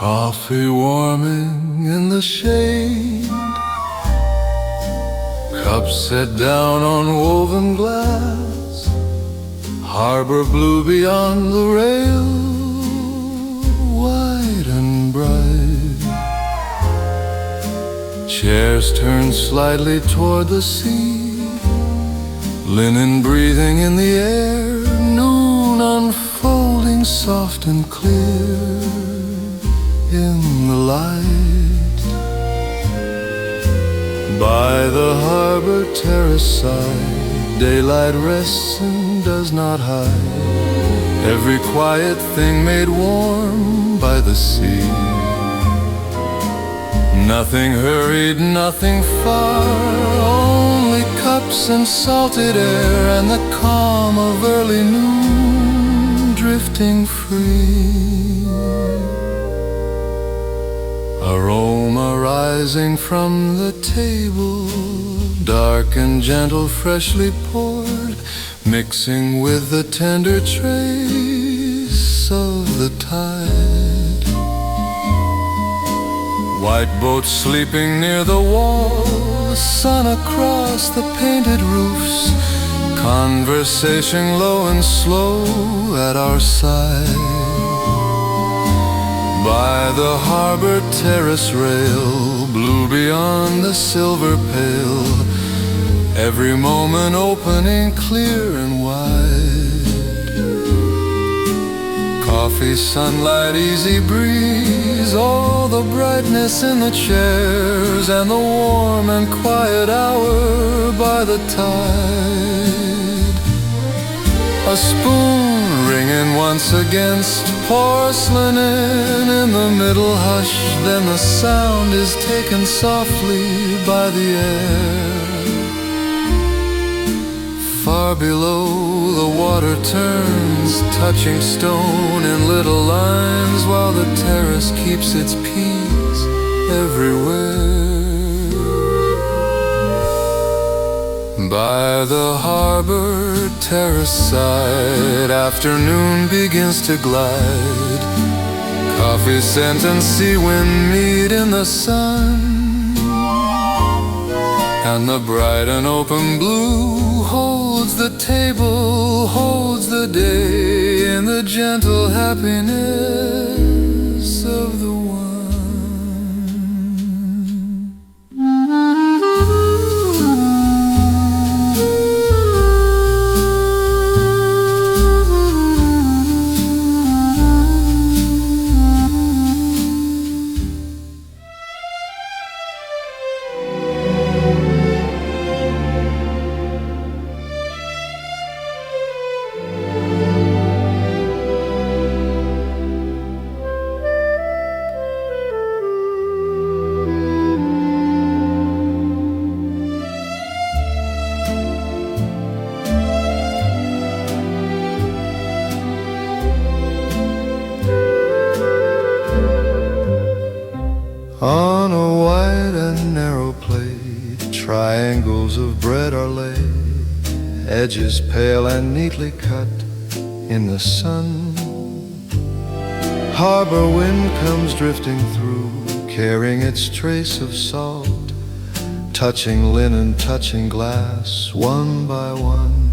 Coffee warming in the shade, cups set down on woven glass, harbor blue beyond the rail, white and bright. Chairs turned slightly toward the sea, linen breathing in the air, noon unfolding soft and clear in the light. By the harbor terrace side, daylight rests and does not hide every quiet thing made warm by the sea. Nothing hurried, nothing far, only cups and salted air and the calm of early noon drifting free. Aroma rising from the table, dark and gentle, freshly poured, mixing with the tender trace of the tide. White boats sleeping near the wall, the sun across the painted roofs, conversation low and slow at our side. By the harbor terrace rail, blue beyond the silver pale, every moment opening clear and wide. Coffee, sunlight, easy breeze, all the brightness in the chairs, and the warm and quiet hour by the tide. A spoon ringing once against porcelain in the middle hush, then the sound is taken softly by the air. Far below the water turns, touching stone in little lines, while the terrace keeps its peace everywhere. By the harbor terrace side, afternoon begins to glide. Coffee scent and sea wind meet in the sun, and the bright and open blue holds the table, holds the day in the gentle happiness of the one. On a wide and narrow plate, triangles of bread are laid, edges pale and neatly cut in the sun. Harbor wind comes drifting through, carrying its trace of salt, touching linen, touching glass, one by one.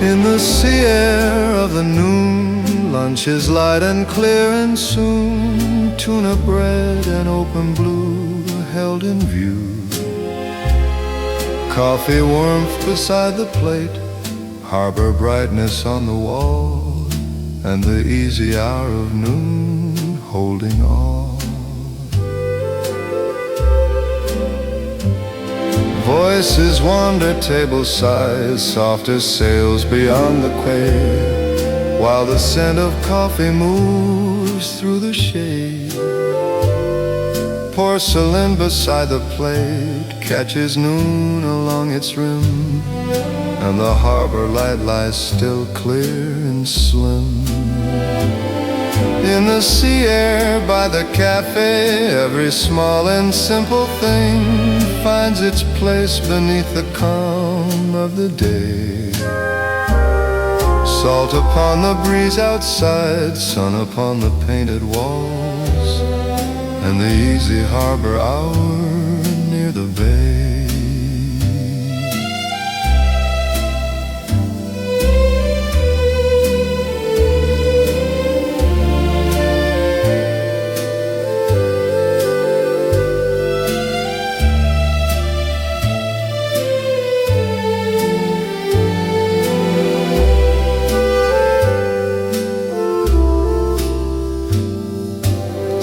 In the sea air of the noon, lunch is light and clear, and soon tuna bread and open blue held in view. Coffee warmth beside the plate, harbor brightness on the wall, and the easy hour of noon holding all. Voices wander table size, softer sails beyond the quay, while the scent of coffee moves through the shade. Porcelain beside the plate catches noon along its rim, and the harbor light lies still clear and slim. In the sea air by the cafe, every small and simple thing finds its place beneath the calm of the day. Salt upon the breeze outside, sun upon the painted walls, and the easy harbor hour near the bay.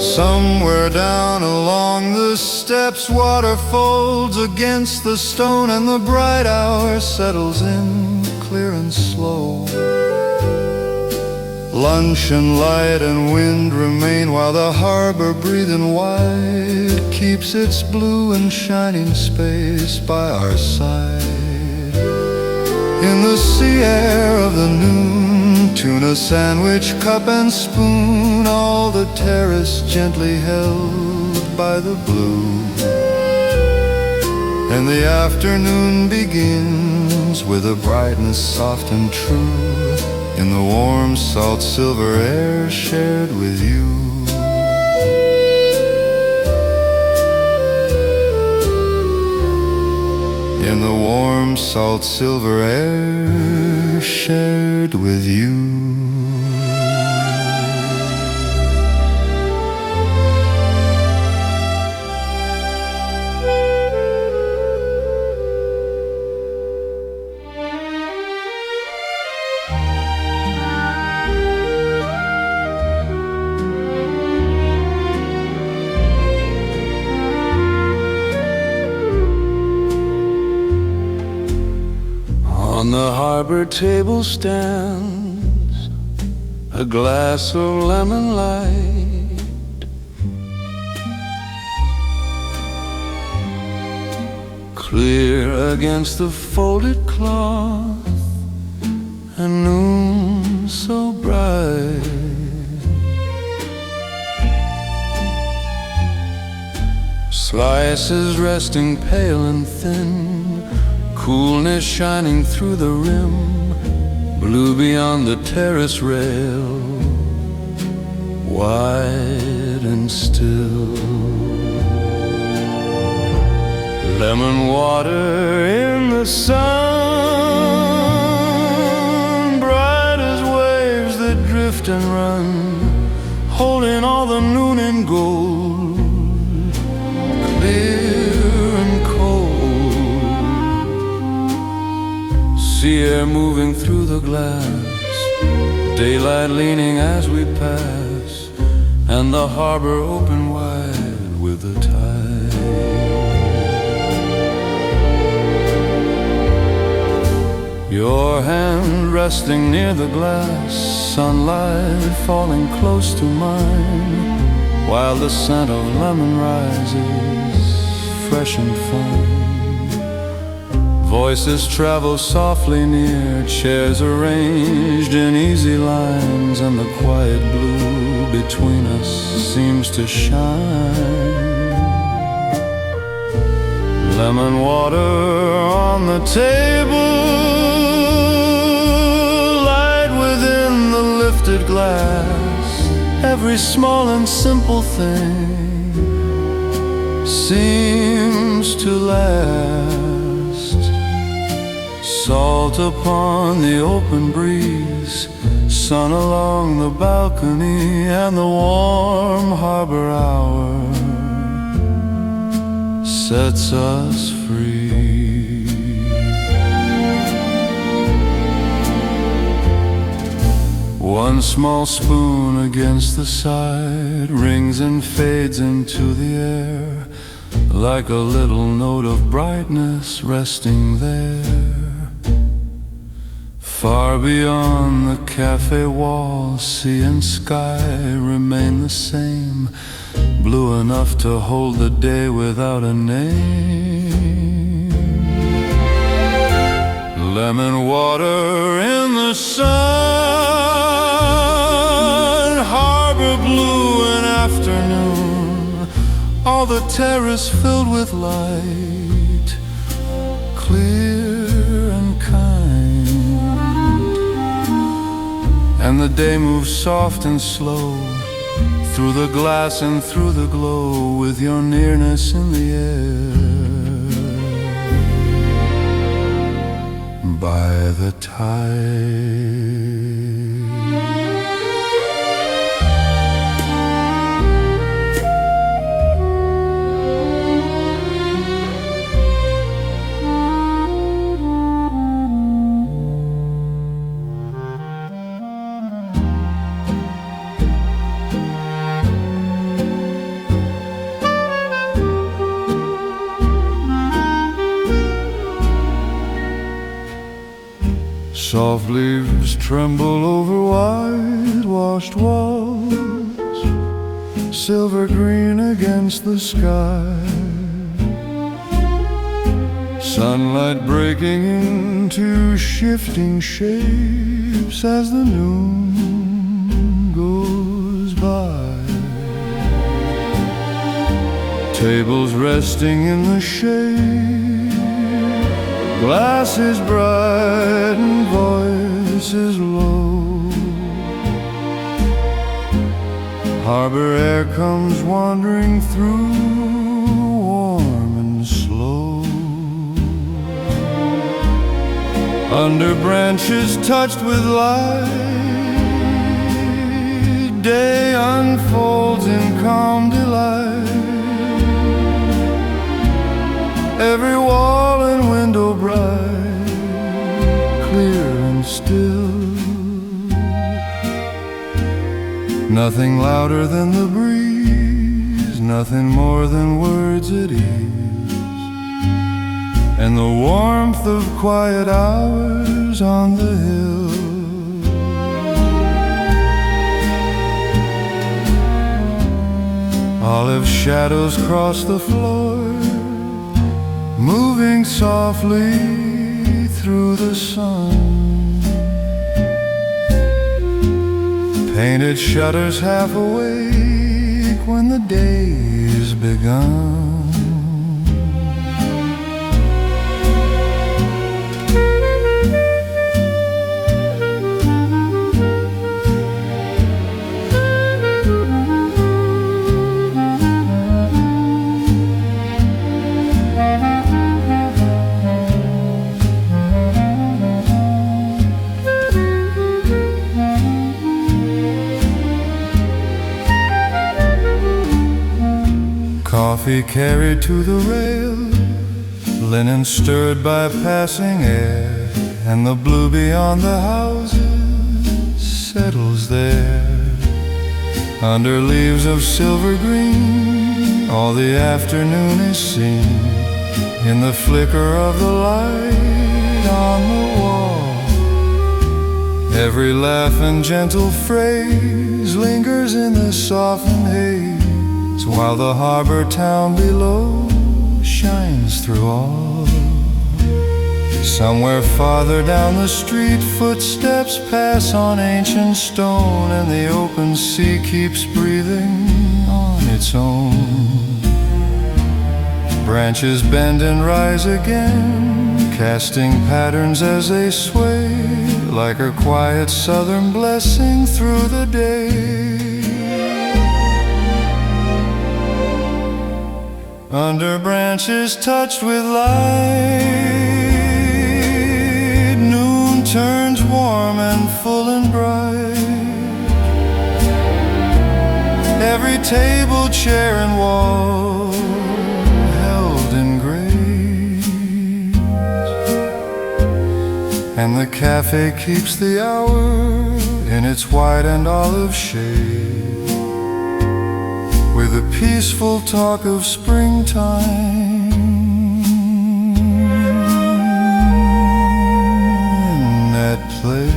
Somewhere down along the steps, water folds against the stone, and the bright hour settles in, clear and slow. Luncheon light and wind remain, while the harbor, breathing wide, keeps its blue and shining space by our side. In the sea air of the noon, tuna sandwich, cup and spoon, all the terrace gently held by the blue. And the afternoon begins with a brightness soft and true, in the warm salt silver air shared with you. In the warm salt silver air shared with you. On the harbor table stands a glass of lemon light, clear against the folded cloth, and noon so bright. Slices resting pale and thin, coolness shining through the rim, blue beyond the terrace rail, wide and still. Lemon water in the sun, bright as waves that drift and run, holding all the noon in gold, clear and cold. Sea air moving through the glass, daylight leaning as we pass, and the harbor open wide with the tide. Your hand resting near the glass, sunlight falling close to mine, while the scent of lemon rises, fresh and fine. Voices travel softly near, chairs arranged in easy lines, and the quiet blue between us seems to shine. Lemon water on the table, light within the lifted glass, every small and simple thing seems to last. Salt upon the open breeze, sun along the balcony, and the warm harbor hour sets us free. One small spoon against the side rings and fades into the air, like a little note of brightness resting there. Far beyond the cafe wall, sea and sky remain the same, blue enough to hold the day without a name. Lemon water in the sun, harbor blue in afternoon, all the terrace filled with light, clear and kind. and the day moves soft and slow through the glass and through the glow with your nearness in the air. By the tide, soft leaves tremble over whitewashed walls, silver green against the sky. Sunlight breaking into shifting shapes as the noon goes by. Tables resting in the shade, glasses bright and voices low. Harbor air comes wandering through, warm and slow. Under branches touched with light, day unfolds in calm delight. Every wall and window bright, clear and still. Nothing louder than the breeze, nothing more than words at ease, and the warmth of quiet hours on the hill. Olive shadows cross the floor, moving softly through the sun. Painted shutters half awake when the day's begun. Coffee carried to the rail, linen stirred by passing air, and the blue beyond the houses settles there. Under leaves of silver green, all the afternoon is seen in the flicker of the light on the wall. Every laugh and gentle phrase lingers in the softened haze, while the harbor town below shines through all. Somewhere farther down the street, footsteps pass on ancient stone, and the open sea keeps breathing on its own. Branches bend and rise again, casting patterns as they sway, like her quiet southern blessing through the day. Under branches touched with light, noon turns warm and full and bright. Every table, chair and wall held in grace, and the cafe keeps the hour in its white and olive shade, with a peaceful talk of springtime at play.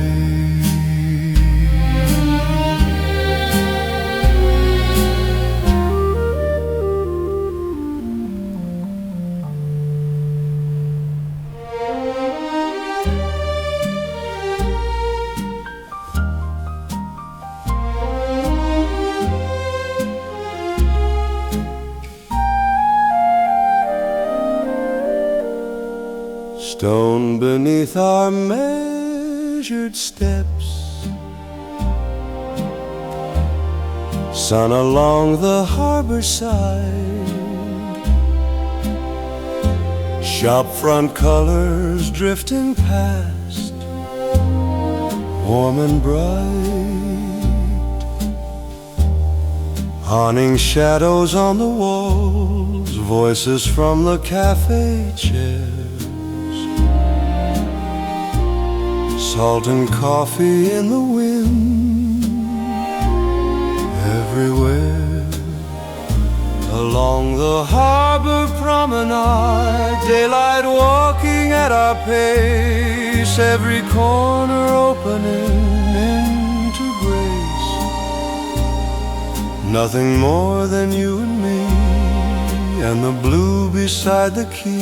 Stone beneath our measured steps, sun along the harbor side, shopfront colors drifting past, warm and bright, haunting shadows on the walls, voices from the cafe chairs, salt and coffee in the wind, everywhere. Along the harbor promenade, daylight walking at our pace, every corner opening into grace. Nothing more than you and me, and the blue beside the quay,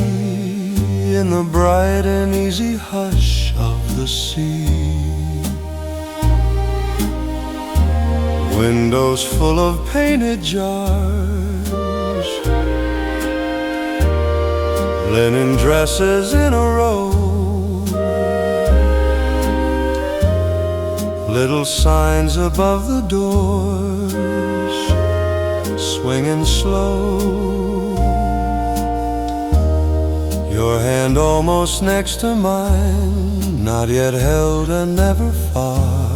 in the bright and easy hush of the sea. Windows full of painted jars, linen dresses in a row, little signs above the doors, swinging slow, your hand almost next to mine, not yet held and never far,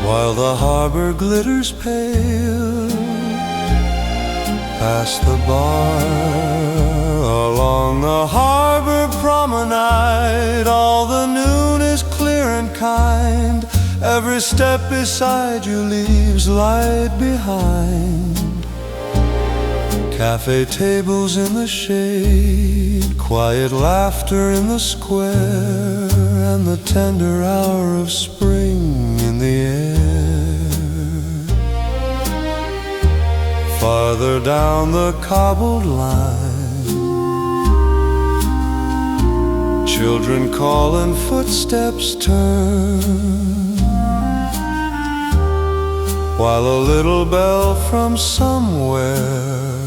while the harbor glitters pale past the bar. Along the harbor promenade, all the noon is clear and kind, every step beside you leaves light behind. Cafe tables in the shade, quiet laughter in the square, and the tender hour of spring in the air. Farther down the cobbled line, children call and footsteps turn, while a little bell from somewhere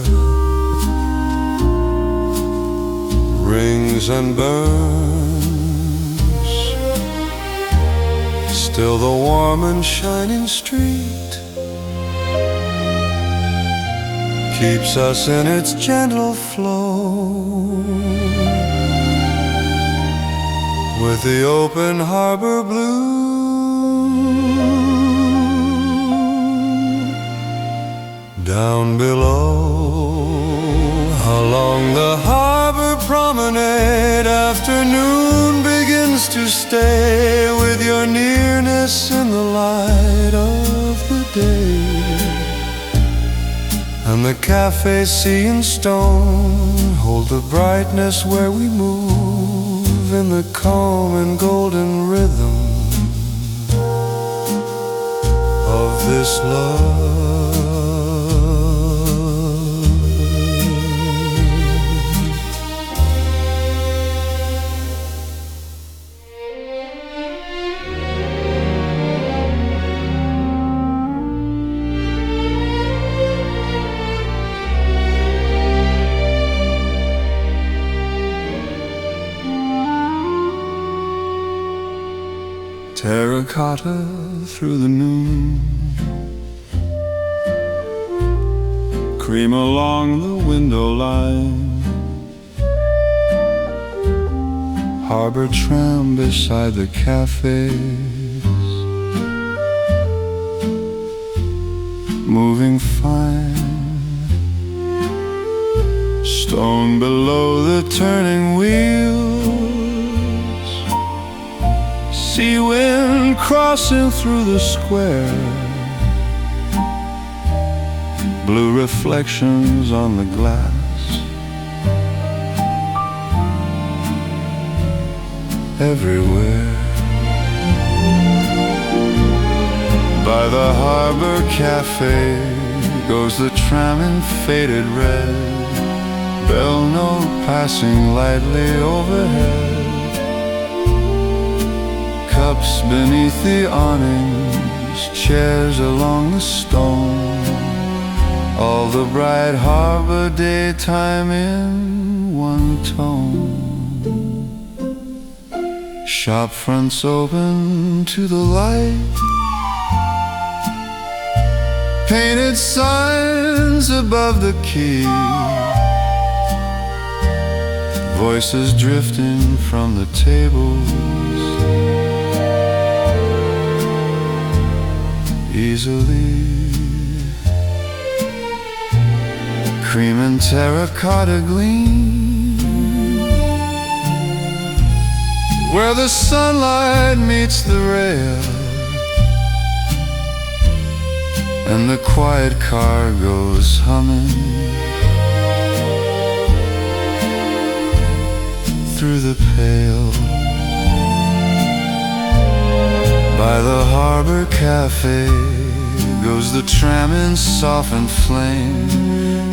rings and burns. Still the warm and shining street keeps us in its gentle flow, with the open harbor blue down below. Along the harbor promenade, afternoon begins to stay, with your nearness in the light of the day, and the cafe sea and stone hold the brightness where we move in the calm and golden rhythm of this love. Terracotta through the noon, cream along the window line, harbor tram beside the cafes, moving fine, stone below the turning wheels, sea wind crossing through the square, blue reflections on the glass, everywhere. By the harbor cafe goes the tram in faded red, bell note passing lightly overhead, cups beneath the awnings, chairs along the stone, all the bright harbor daytime in one tone. Shop fronts open to the light, painted signs above the quay, voices drifting from the tables, easily. Cream and terracotta gleam, where the sunlight meets the rail, and the quiet car goes humming through the pale. By the harbor cafe goes the tram in softened flame,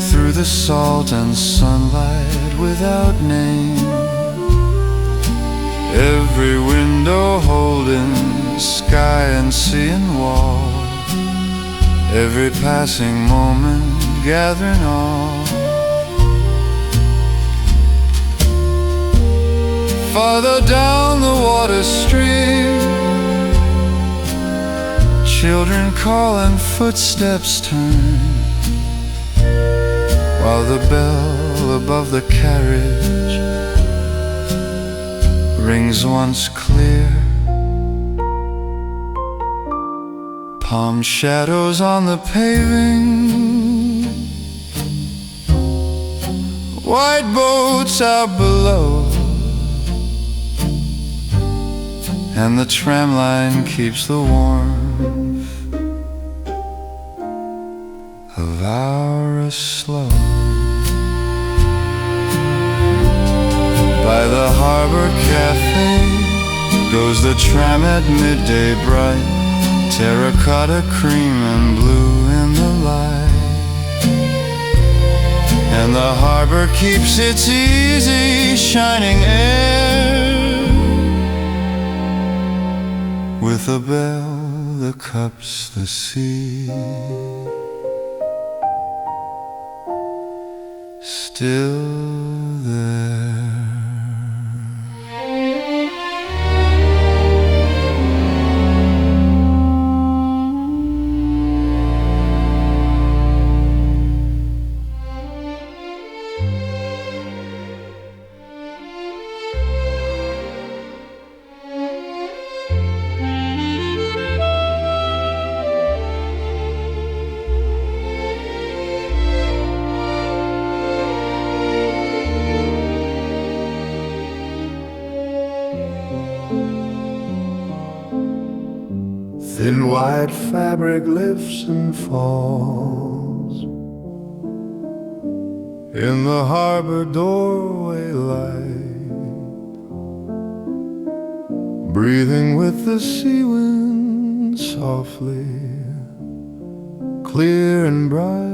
through the salt and sunlight without name. Every window holding sky and sea and wall, every passing moment gathering all. Farther down the water stream, children call and footsteps turn, while the bell above the carriage rings once clear. Palm shadows on the paving, white boats out below, and the tram line keeps the warmth of our slow. By the harbor cafe goes the tram at midday bright, terracotta, cream and blue in the light. And the harbor keeps its easy shining air, with a bell that cups the sea, still there. Thin white fabric lifts and falls in the harbor doorway light, breathing with the sea wind softly, clear and bright.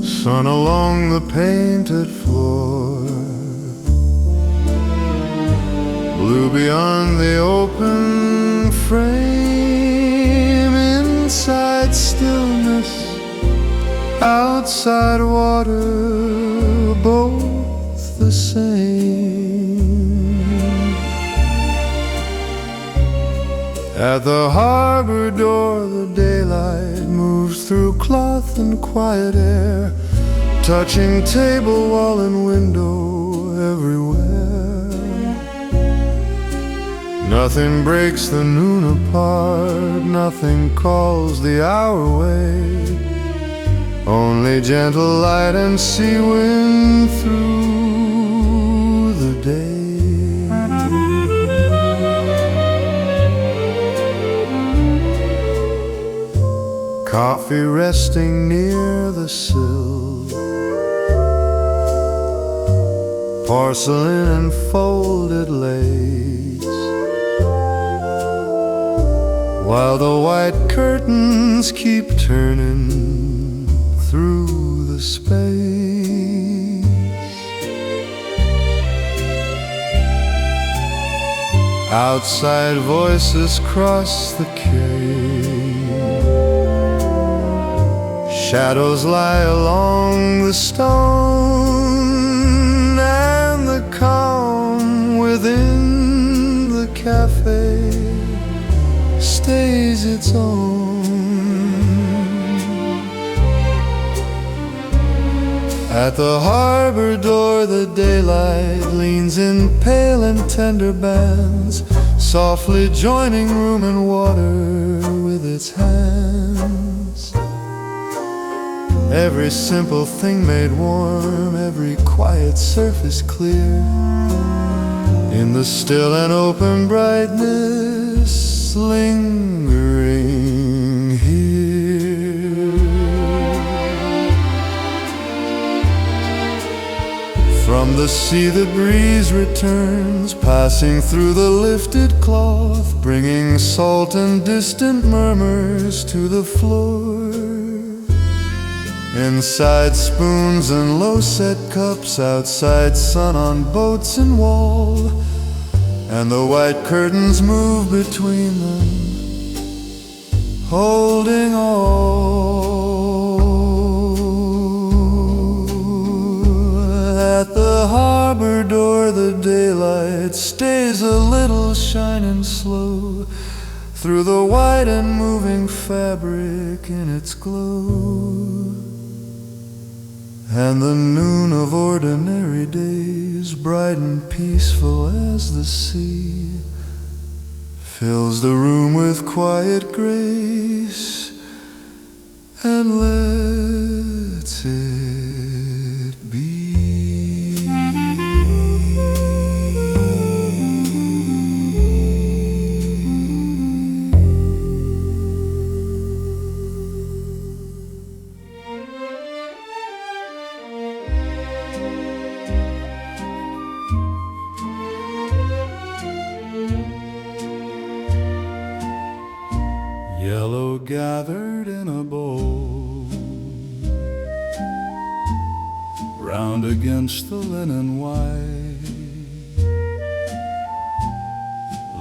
Sun along the painted floor, blue beyond the open frame, inside stillness, outside water, both the same. At the harbor door the daylight moves through cloth and quiet air, touching table, wall and window everywhere. Nothing breaks the noon apart, nothing calls the hour away, only gentle light and sea wind through the day. Coffee resting near the sill, porcelain and folded lace, while the white curtains keep turning through the space. Outside voices cross the quay, shadows lie along the stone, and the calm within the cafe sees its own. At the harbor door the daylight leans in pale and tender bands, softly joining room and water with its hands. Every simple thing made warm, every quiet surface clear, in the still and open brightness lingering here. From the sea the breeze returns, passing through the lifted cloth, bringing salt and distant murmurs to the floor. Inside spoons and low-set cups, outside sun on boats and wall, and the white curtains move between them, holding all. At the harbor door the daylight stays a little shining slow, through the white and moving fabric in its glow. And the noon of ordinary days, bright and peaceful as the sea, fills the room with quiet grace and lets it be. Yellow gathered in a bowl, round against the linen white.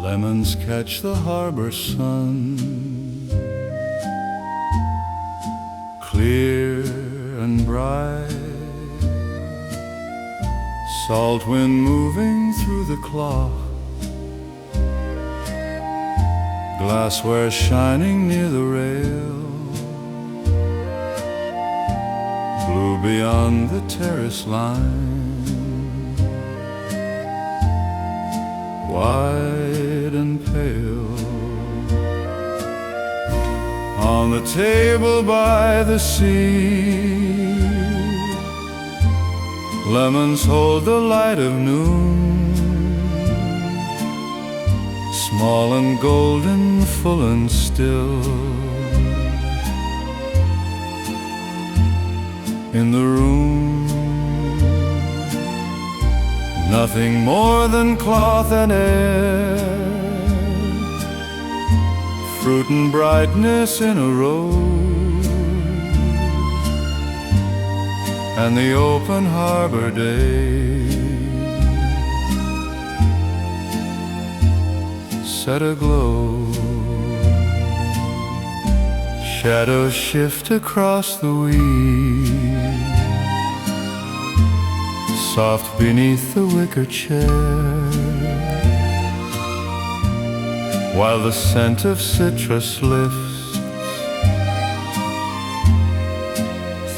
Lemons catch the harbor sun, clear and bright. Salt wind moving through the cloth, glassware shining near the rail, blue beyond the terrace line, white and pale. On the table by the sea, lemons hold the light of noon, small and golden, full and still. In the room, nothing more than cloth and air, fruit and brightness in a rose, and the open harbor day set aglow. Shadows shift across the weed, soft beneath the wicker chair, while the scent of citrus lifts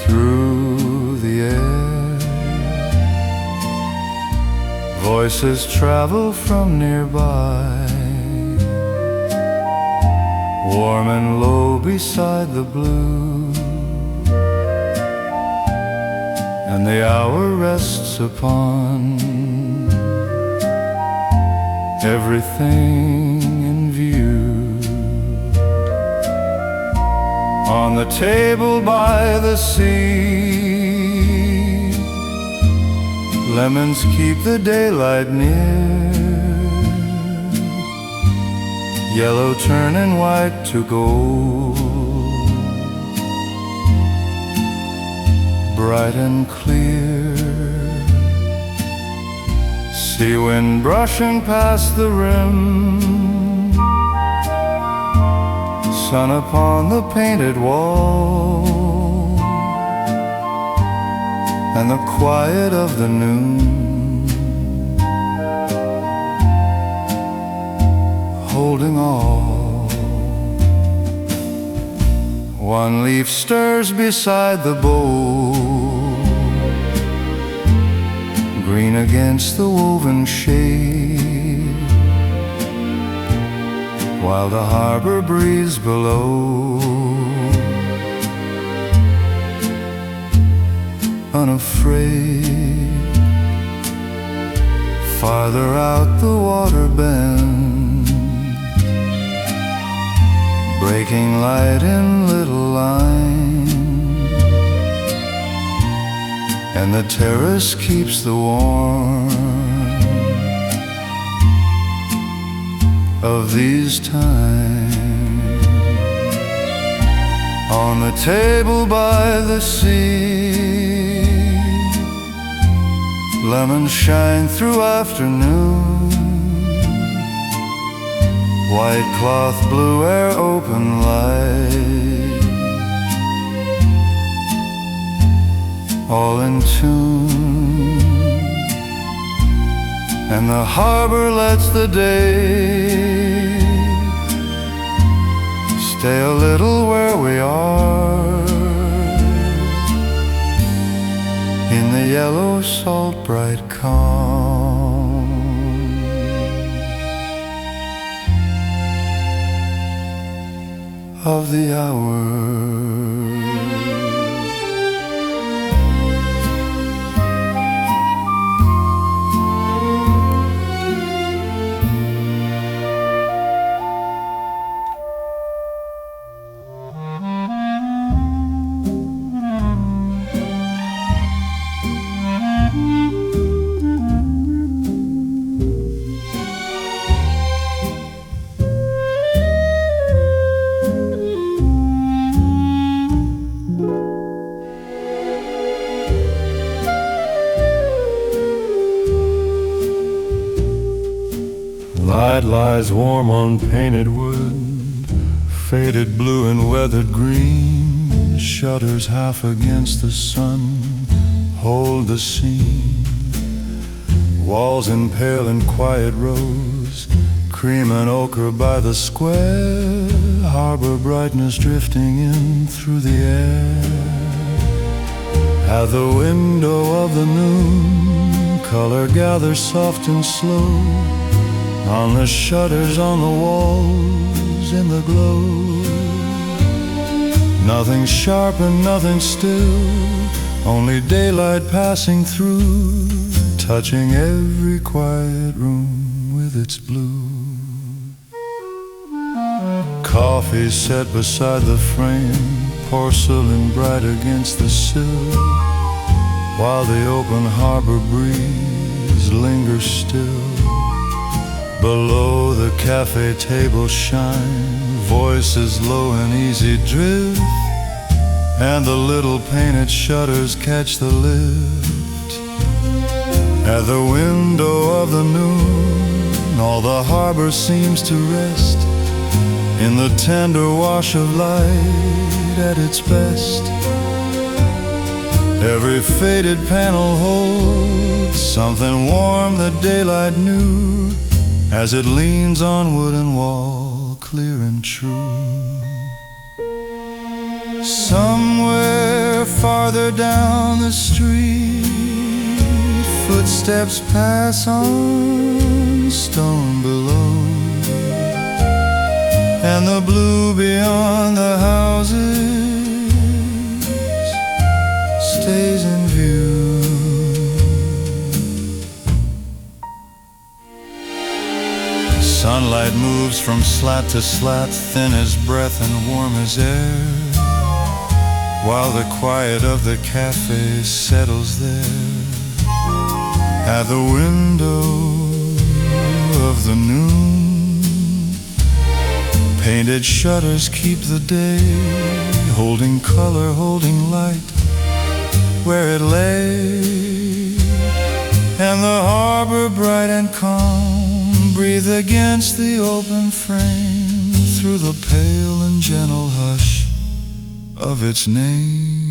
through the air. Voices travel from nearby, warm and low beside the blue, and the hour rests upon everything in view. On the table by the sea, lemons keep the daylight near, yellow turning white to gold, bright and clear. Sea wind brushing past the rim, sun upon the painted wall, and the quiet of the noon, holding all. One leaf stirs beside the bow, green against the woven shade, while the harbor breeze below, unafraid, farther out the water bends, breaking light in little lines, and the terrace keeps the warmth of these times. On the table by the sea, lemons shine through afternoon, white cloth, blue air, open light, all in tune. And the harbor lets the day stay a little where we are, in the yellow salt bright calm of the hour. Light lies warm on painted wood, faded blue and weathered green. Shutters half against the sun hold the scene. Walls in pale and quiet rows, cream and ochre by the square. Harbor brightness drifting in through the air. At the window of the noon, color gathers soft and slow on the shutters, on the walls, in the glow. Nothing sharp and nothing still, only daylight passing through, touching every quiet room with its blue. Coffee set beside the frame, porcelain bright against the sill, while the open harbor breeze lingers still. Below the cafe table shine voices low and easy drift, and the little painted shutters catch the lift. At the window of the noon, all the harbor seems to rest in the tender wash of light at its best. Every faded panel holds something warm that daylight knew, as it leans on wooden wall, clear and true. Somewhere farther down the street, footsteps pass on stone below, and the blue beyond the houses stays in view. Sunlight moves from slat to slat, thin as breath and warm as air, while the quiet of the cafe settles there. At the window of the noon, painted shutters keep the day, holding color, holding light where it lay. And the harbor bright and calm breathe against the open frame, through the pale and gentle hush of its name.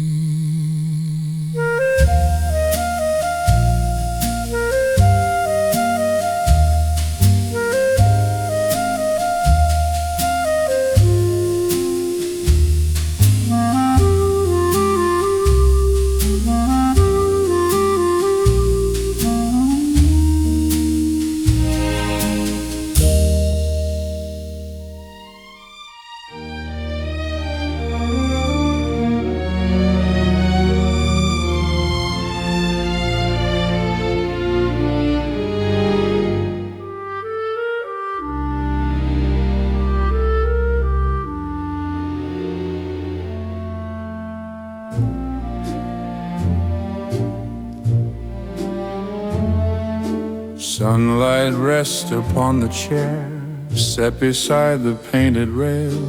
Sunlight rests upon the chair set beside the painted rail.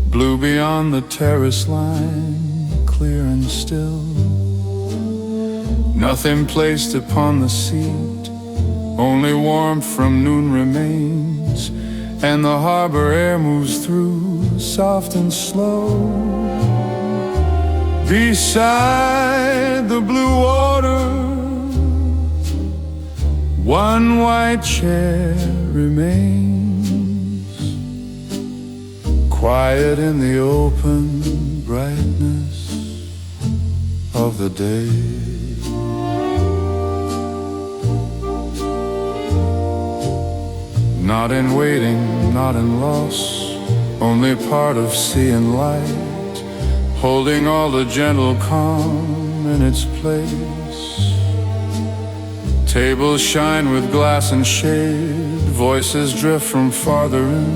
Blue beyond the terrace line, clear and still. Nothing placed upon the seat, only warmth from noon remains, and the harbor air moves through, soft and slow. Beside the blue water, one white chair remains, quiet in the open brightness of the day. Not in waiting, not in loss, only part of sea and light, holding all the gentle calm in its place. Tables shine with glass and shade, voices drift from farther in,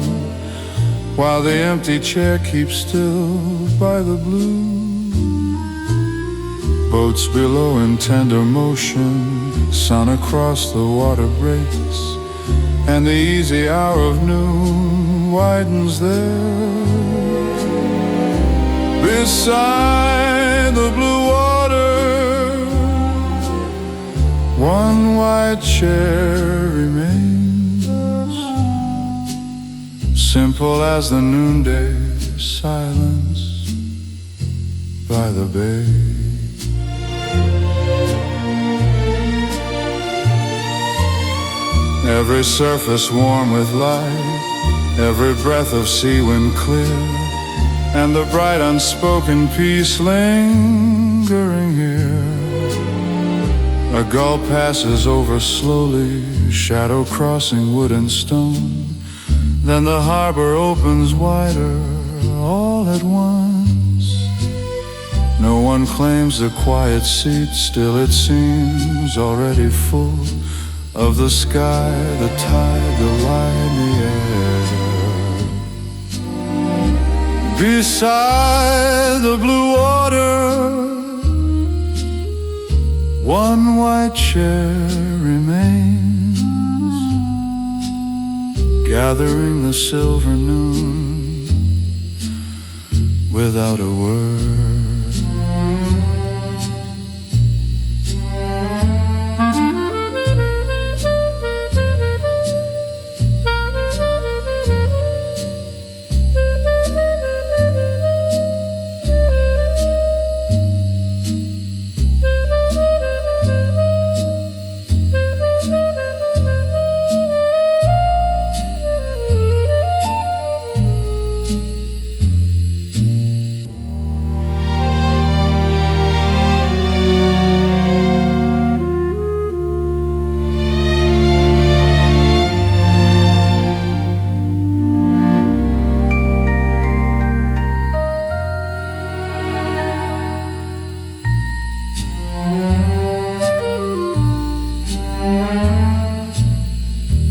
while the empty chair keeps still by the blue. Boats below in tender motion, sun across the water breaks, and the easy hour of noon widens there. Beside the blue water, one white chair remains, simple as the noonday silence by the bay. Every surface warm with light, every breath of sea wind clear, and the bright unspoken peace lingering here. A gull passes over slowly, shadow crossing wood and stone. Then the harbor opens wider all at once. No one claims the quiet seat, still it seems already full of the sky, the tide, the light, the air. Beside the blue water, one white chair remains, gathering the silver noon without a word.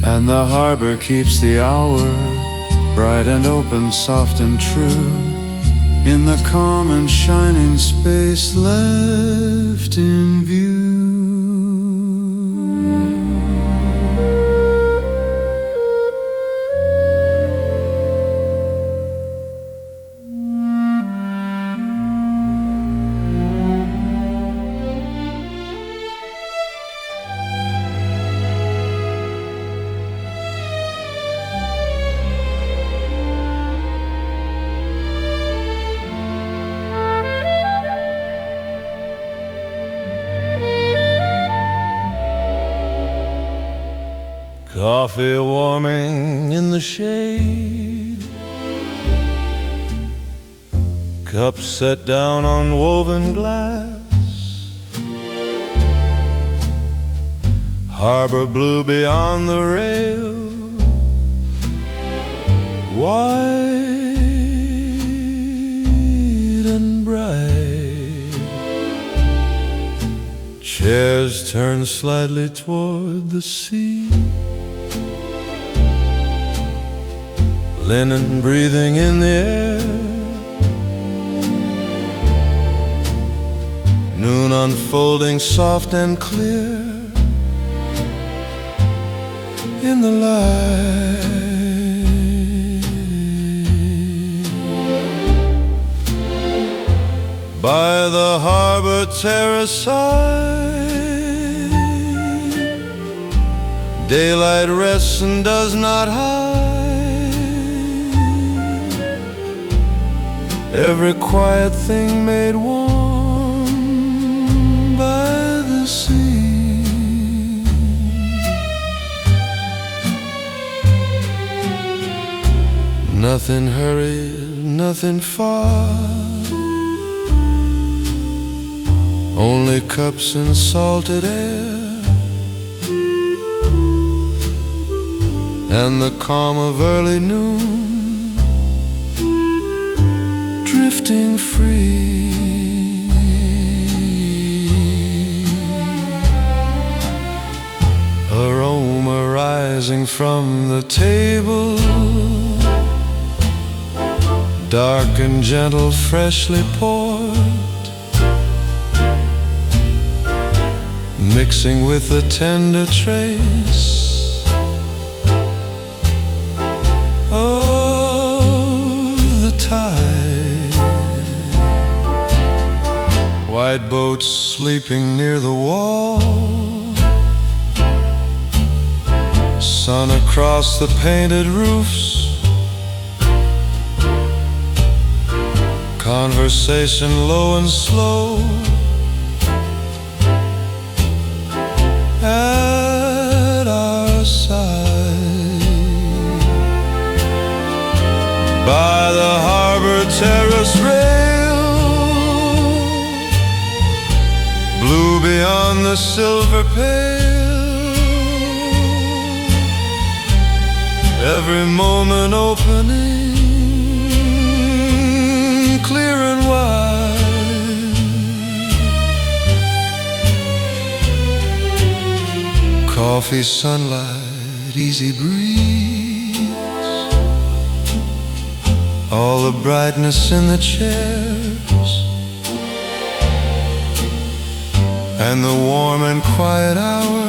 And the harbor keeps the hour bright and open, soft and true, in the calm and shining space left in view. Coffee warming in the shade, cups set down on woven glass, harbor blue beyond the rail, white and bright. Chairs turn slightly toward the sea, linen breathing in the air, noon unfolding soft and clear, in the light. By the harbor terrace side, daylight rests and does not hide. Every quiet thing made warm by the sea. Nothing hurried, nothing far, only cups and salted air, and the calm of early noon, drifting free. Aroma rising from the table, dark and gentle, freshly poured, mixing with the tender trace of the tide. White boats sleeping near the wall, sun across the painted roofs, conversation low and slow at our side. By the harbor terrace rail, blue beyond the silver pale, every moment opening, clear and wide. Coffee, sunlight, easy breeze, all the brightness in the chairs, and the warm and quiet hour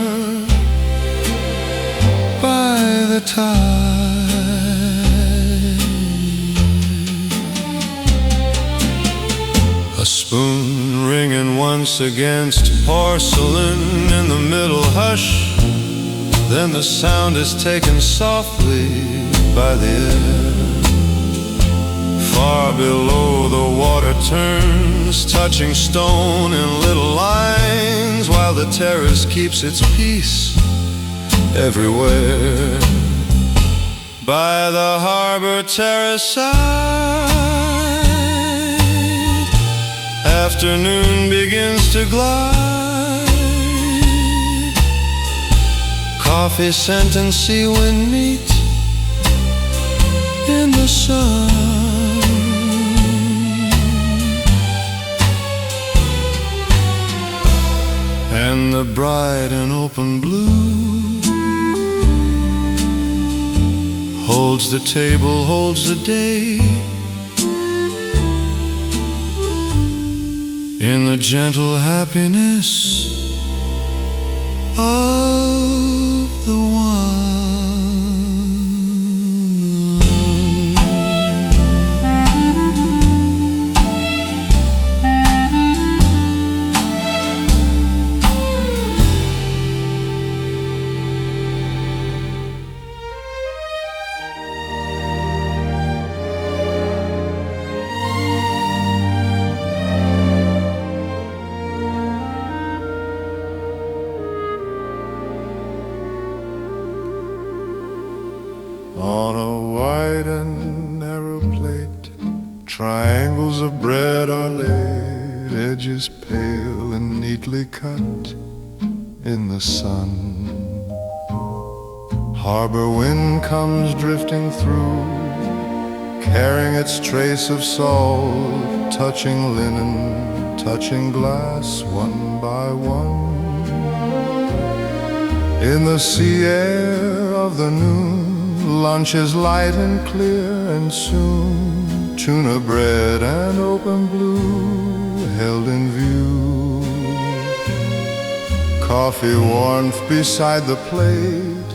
by the tide. A spoon ringing once against porcelain in the middle hush, then the sound is taken softly by the air. Far below the water turns, touching stone in little lines, while the terrace keeps its peace everywhere. By the harbor terrace side, afternoon begins to glide. Coffee scent and sea wind meet in the sun, and the bright and open blue holds the table, holds the day, in the gentle happiness of the one. On a wide and narrow plate, triangles of bread are laid, edges pale and neatly cut in the sun. Harbor wind comes drifting through, carrying its trace of salt, touching linen, touching glass one by one. In the sea air of the noon, lunch is light and clear, and soon tuna bread and open blue held in view. Coffee warmth beside the plate,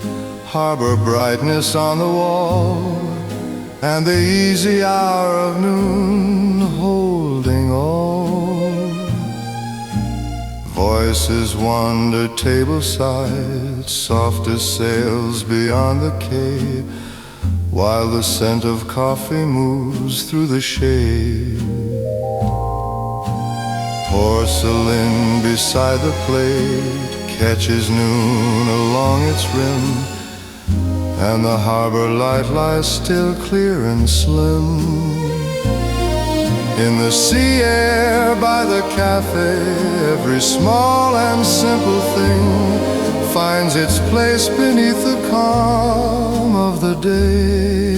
harbor brightness on the wall, and the easy hour of noon holding all. Voices wander tableside, soft as sails beyond the cape, while the scent of coffee moves through the shade. Porcelain beside the plate catches noon along its rim, and the harbor light lies still clear and slim. In the sea air by the cafe, every small and simple thing finds its place beneath the calm of the day.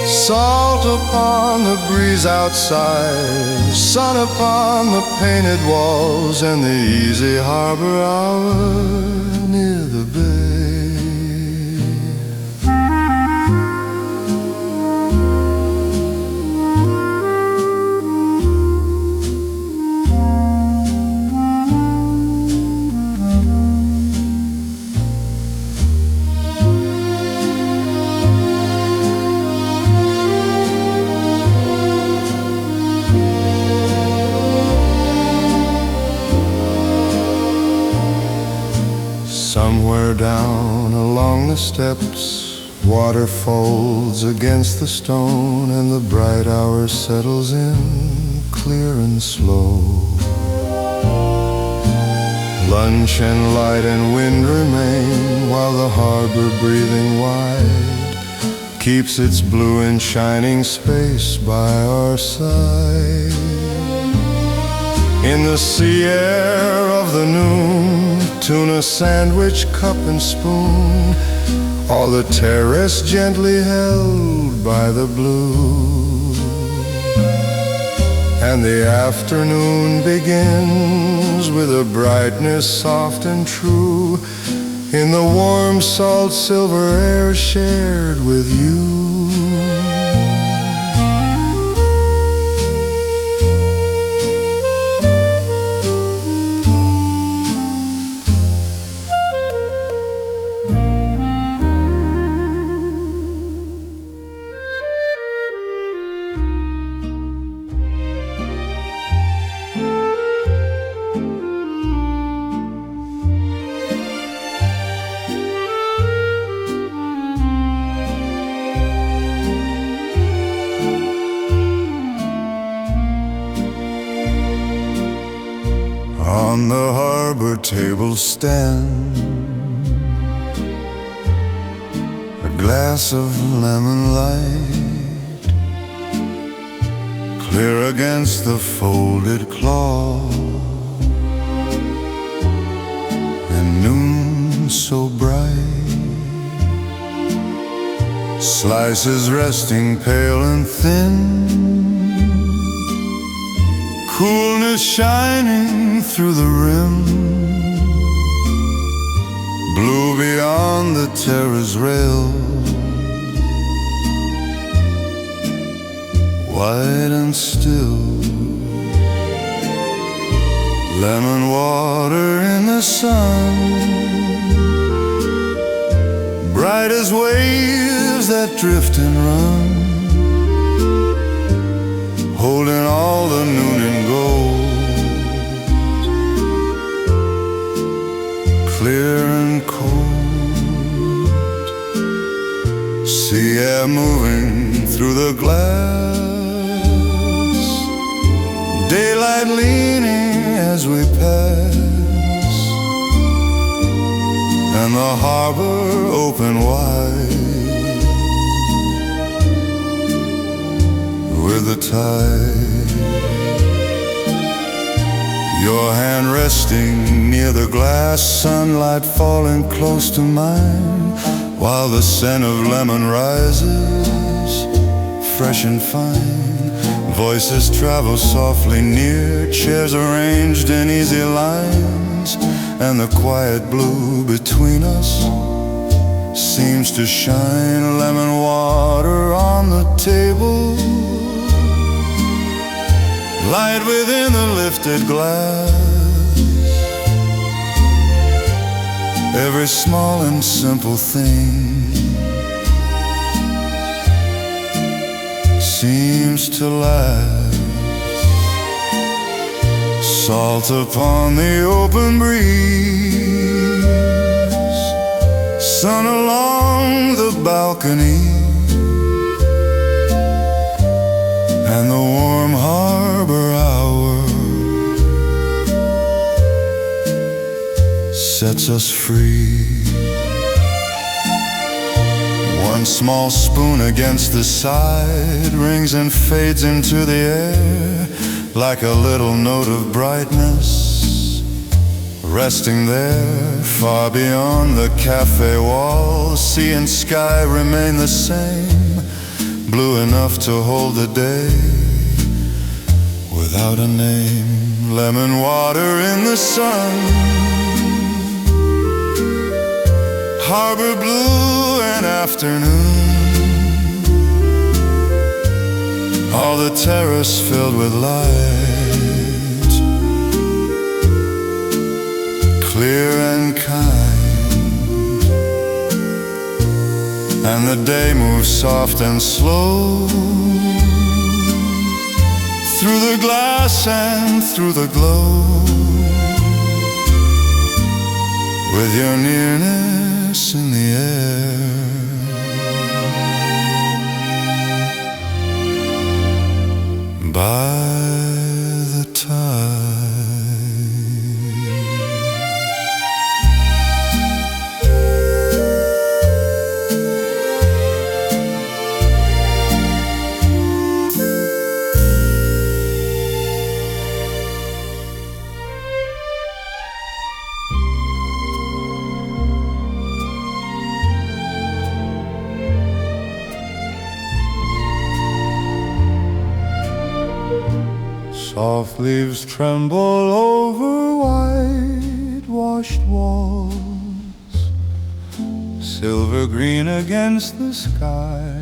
Salt upon the breeze outside, sun upon the painted walls, and the easy harbor hour near the bay. Somewhere down along the steps, water folds against the stone, and the bright hour settles in, clear and slow. Lunch and light and wind remain, while the harbor, breathing wide, keeps its blue and shining space by our side. In the sea air of the noon, tuna sandwich, cup and spoon, all the terrace gently held by the blue. And the afternoon begins with a brightness soft and true, in the warm salt silver air shared with you. On the harbor table stand a glass of lemon light, clear against the folded cloth, and noon so bright, slices resting pale and thin, coolness shining through the rim, blue beyond the Terrace rail, white and still, lemon water in the sun, bright as waves that drift and run, holding all the noon in gold, clear and cold, sea air moving through the glass, daylight leaning as we pass, and the harbor open wide with the tide. Your hand resting near the glass, sunlight falling close to mine, while the scent of lemon rises, fresh and fine. Voices travel softly near, chairs arranged in easy lines, and the quiet blue between us seems to shine. Lemon water on the table, light within the lifted glass, every small and simple thing seems to last. Salt upon the open breeze, sun along the balcony, and the warm harbor hour sets us free. One small spoon against the side rings and fades into the air like a little note of brightness, resting there far beyond the cafe walls. Sea and sky remain the same, blue enough to hold the day without a name. Lemon water in the sun, harbor blue and afternoon, all the terrace filled with light, clear and kind, and the day moves soft and slow through the glass and through the glow, with your nearness in the air. By the soft leaves tremble over whitewashed walls, silver green against the sky,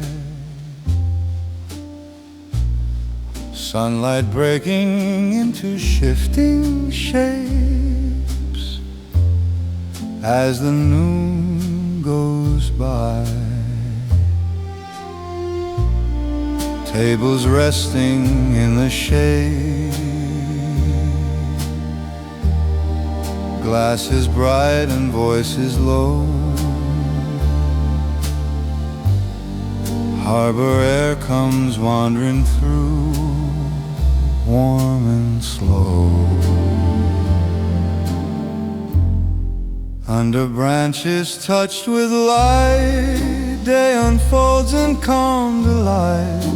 sunlight breaking into shifting shapes as the noon goes by. Tables resting in the shade, glasses bright and voices low, harbor air comes wandering through, warm and slow. Under branches touched with light, day unfolds in calm delight.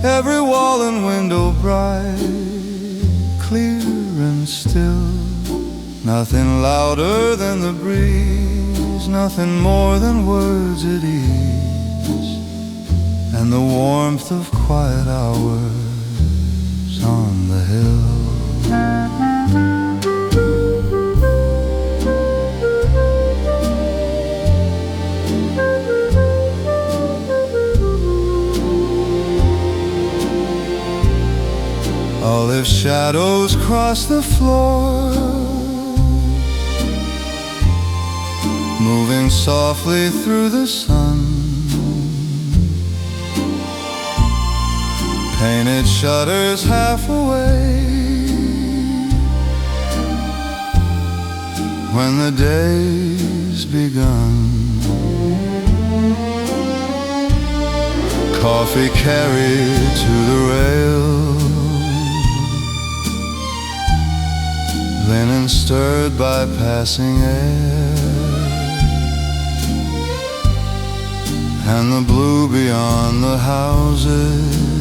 Every wall and window bright, clear and still. Nothing louder than the breeze, nothing more than words at ease, and the warmth of quiet hours on the hill. Olive shadows cross the floor, moving softly through the sun. Painted shutters half away when the day's begun. Coffee carried to the rail, linen stirred by passing air, and the blue beyond the houses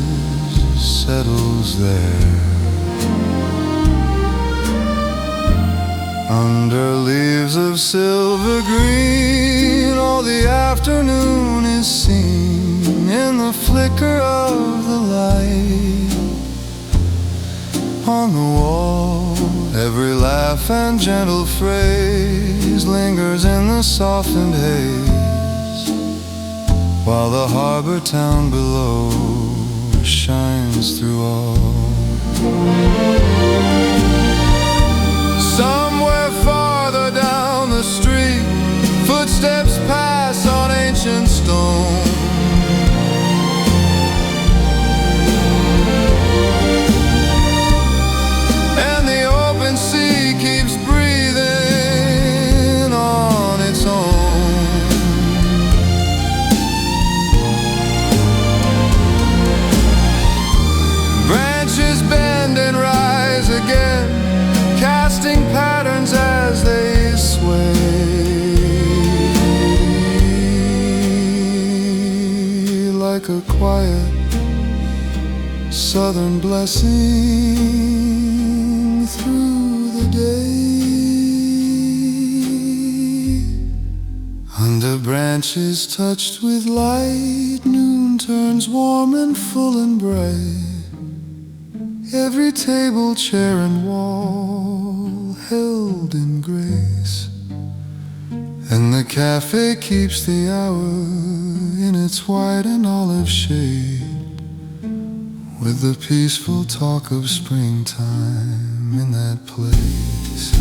settles there. Under leaves of silver green, all the afternoon is seen in the flicker of the light. On the wall, every laugh and gentle phrase lingers in the softened haze, while the harbor town below shines through all. Somewhere farther down the street, footsteps pass on ancient stone. And the open sea keeps breathing on its own. Branches bend and rise again, casting patterns as they sway. Like a quiet southern blessing through the day. Under branches touched with light, noon turns warm and full and bright. Every table, chair and wall held in grace. And the cafe keeps the hour in its white and olive shade, with the peaceful talk of springtime in that place.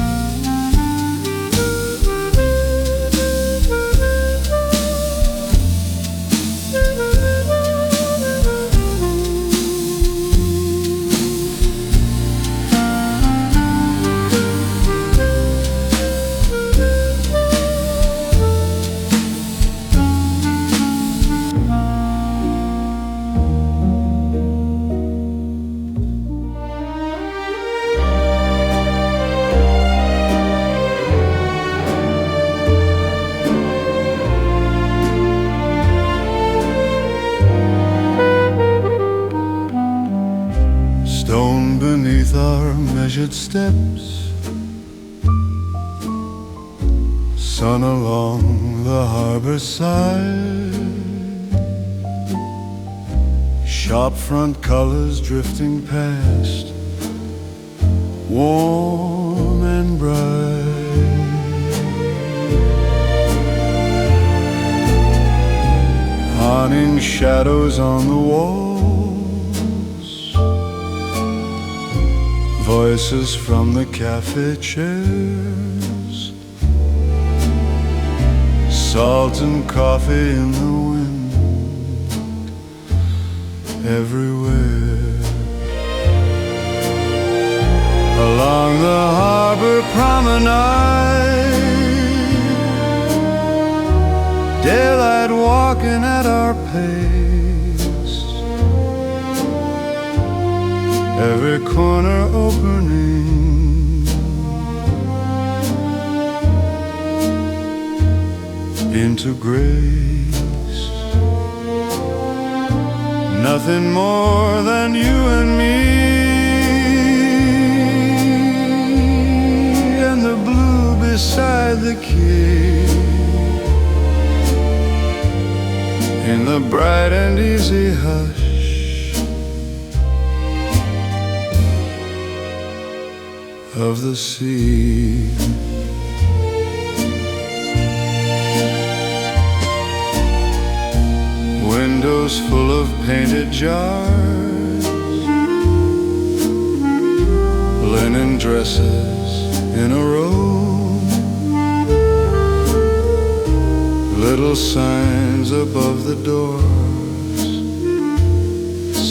Our measured steps, sun along the harbor side, shop front colors drifting past, warm and bright. Haunting shadows on the wall, voices from the cafe chairs, salt and coffee in the wind, everywhere. Along the harbor promenade, daylight walking at our pace, every corner opening into grace. Nothing more than you and me, and the blue beside the key, in the bright and easy hush of the sea. Windows full of painted jars, linen dresses in a row, little signs above the doors,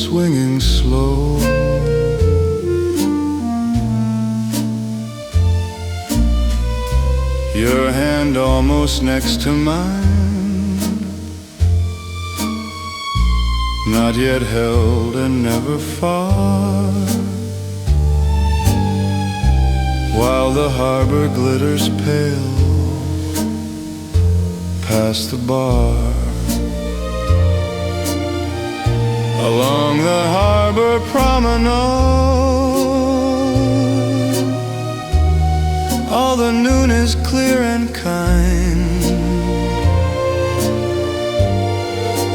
swinging slow. Your hand almost next to mine, not yet held and never far, while the harbor glitters pale past the bar. Along the harbor promenade, all the noon is clear and kind.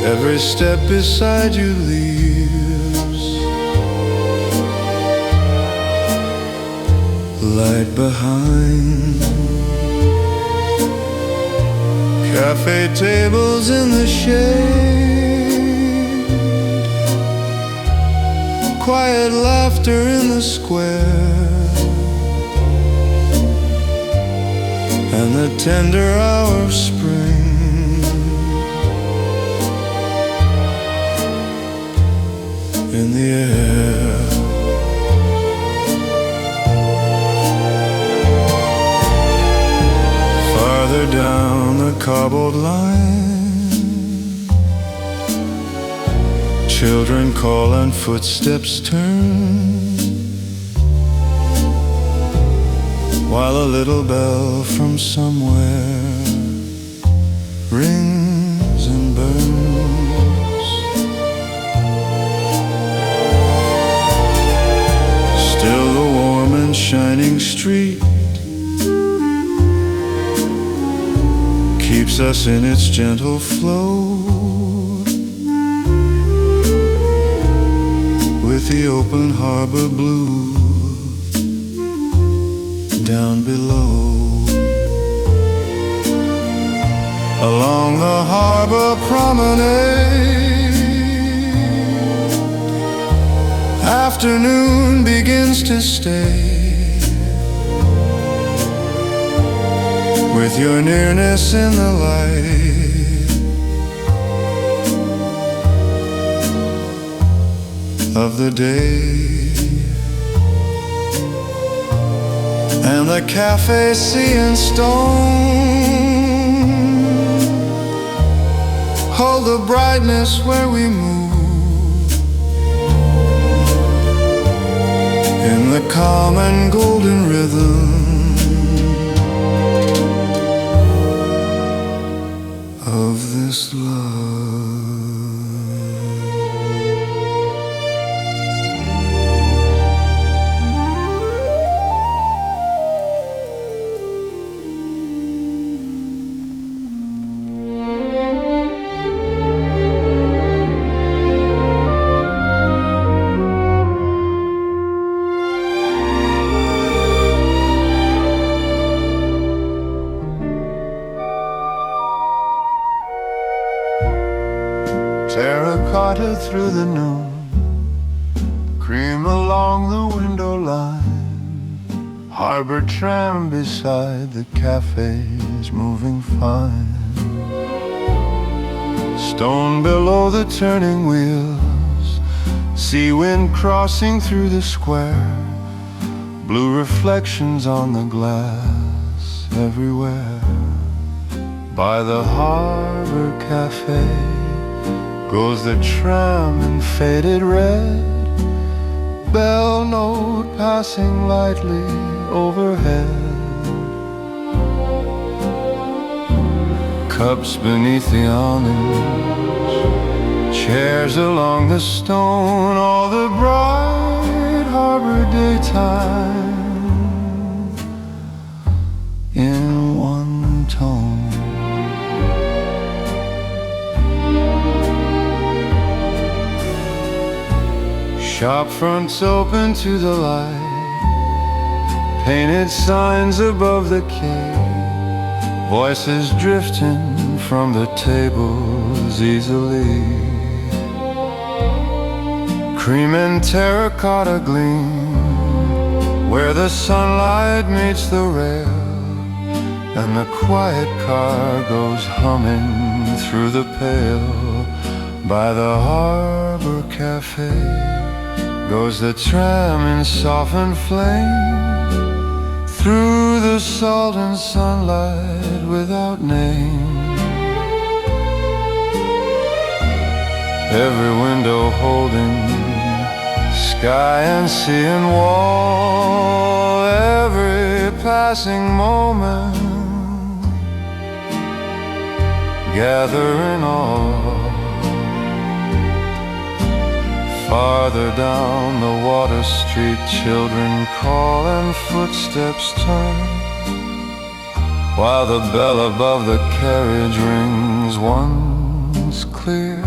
Every step beside you leaves light behind. Cafe tables in the shade, quiet laughter in the square, and the tender hour of spring in the air. Farther down the cobbled line, children call and footsteps turn, while a little bell from somewhere rings and burns. Still the warm and shining street keeps us in its gentle flow, with the open harbor blue down below. Along the harbor promenade, afternoon begins to stay. With your nearness in the light of the day, and the Café, sea and stone hold the brightness where we move in the calm and golden rhythm of this love. Terracotta through the noon, cream along the window line, harbor tram beside the cafes moving fine, stone below the turning wheels, sea wind crossing through the square, blue reflections on the glass everywhere. By the harbor cafe goes the tram in faded red, bell note passing lightly overhead. Cups beneath the awnings, chairs along the stone, all the bright harbor daytime in one tone. Shop fronts open to the light, painted signs above the quay, voices drifting from the tables easily. Cream and terracotta gleam where the sunlight meets the rail, and the quiet car goes humming through the pale. By the harbor cafe goes the tram in softened flame, through the salt and sunlight without name. Every window holding sky and sea and wall, every passing moment gathering all. Farther down the water street, children call and footsteps turn, while the bell above the carriage rings once clear.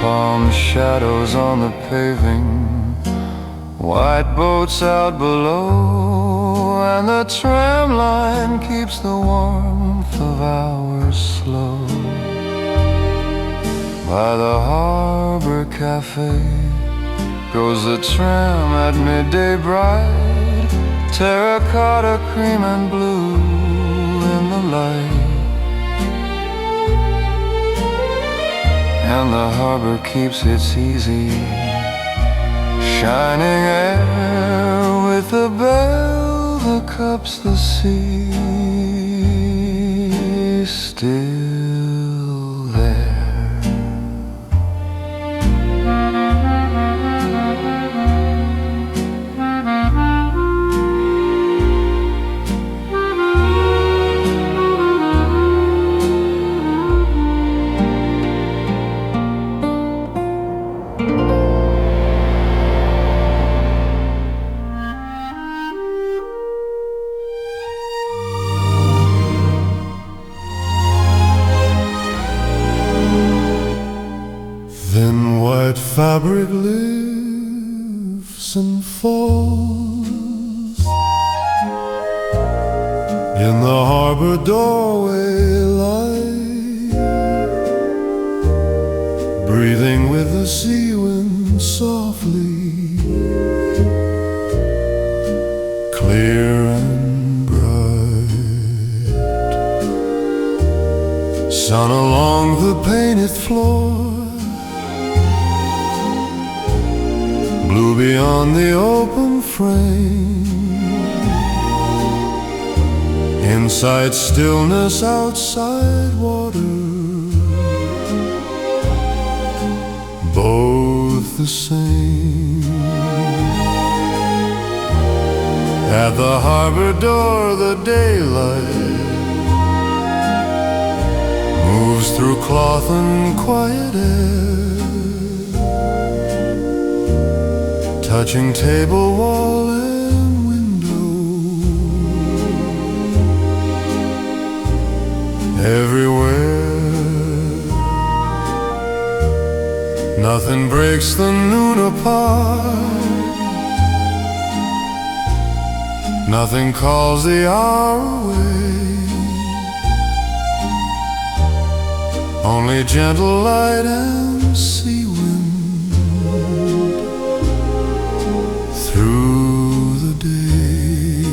Palm shadows on the paving, white boats out below, and the tram line keeps the warmth of hours slow. By the harbor cafe goes the tram at midday bright, terracotta, cream and blue, and the harbor keeps its easy shining air with the bell that cups the sea still there. Then white fabric lifts and falls in the harbor doorway light, breathing with the sea wind softly, clear and bright. Sun along the painted floor, blue beyond the open frame. Inside stillness, outside water, both the same. At the harbor door, the daylight moves through cloth and quiet air, touching table, wall, and window. Everywhere, nothing breaks the noon apart, nothing calls the hour away, only gentle light and sea wind through the day.